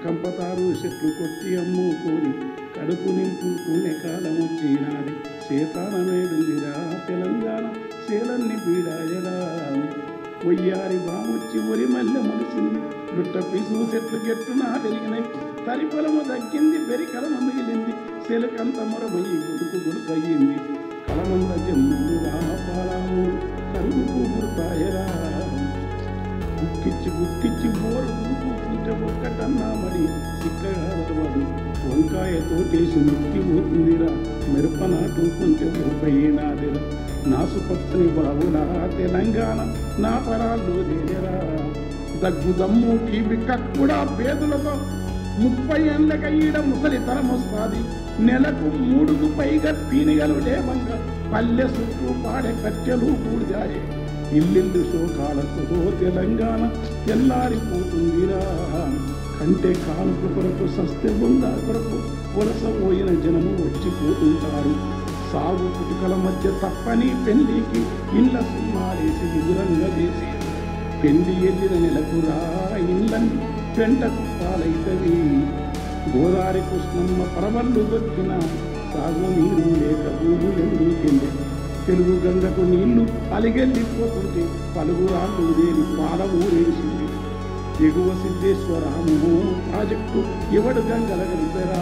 కంపతారు చెట్లు కొట్టి అమ్ముకొని కడుపు నింపుకునే కాలం వచ్చినాది. సేతానమేడుందిరా తెలంగాణ సేలన్ని పీడాయరా. ఒయ్యారి బామొచ్చి ఒరి మల్లె మొలిసింది. లుట్ట పిసు చెట్లు గెట్టు నాటెలిగినవి. తరిపొలము దక్కింది బెరికలమ మిగిలింది. సెలకంత మొరమయ్యి గుడుకయ్యింది. కలమంద జమ్ములు పాలాము కరుగుకు గుర్తాయరా. గుక్కిచ్చి బోరు దుడుకుంటే ఒక్కటన్నా మరి చిక్కగా వదవదు. వంకాయ తోటేసి ముక్కి పోతుందిరా. మిరప నాటుకుంటే ఊపయినాదిరా. నాసుపచ్చని బావులా తెలంగాణ నా పరాళ్ళు దేరా. దగ్గు దమ్ము టీబి కక్కుడా పేదలతో 30 ఏళ్ళక ఈడ ముసలితరం వస్తాది. నెలకు 3కు పైగా పీనిగలు లేవంగా పల్లె చుట్టూ పాడే కట్టెలు కూడిదాయే. ఇల్లిల్లు శోకాలతో తెలంగాణ తెల్లారిపోతుందిరా. కంటే కానుక కొరకు సస్తే బొందా కొరకు వలస పోయిన జనము వచ్చిపోతుంటారు. సాగు పుట్టుకల మధ్య తప్పని పెళ్లికి ఇళ్ళ సున్నాలేసి విదురంగా చేసి పెళ్లి ఎల్లిన నెలకురా ఇళ్ళని పెంటకు పాలైతవి. గోదావరి కృష్ణమ్మ పరవళ్ళు దొక్కిన సాగు నీరు లేక భూములెందుకెళ్ళి తెలుగు గంగకు నీళ్లు అలిగెళ్ళిపోతుంటే పలుగురాళ్ళు దేని పాల ఊరేసింది. ఎగువ సిద్ధేశ్వరాము ప్రాజెక్టు ఎవడు గంగలగలిపెరా.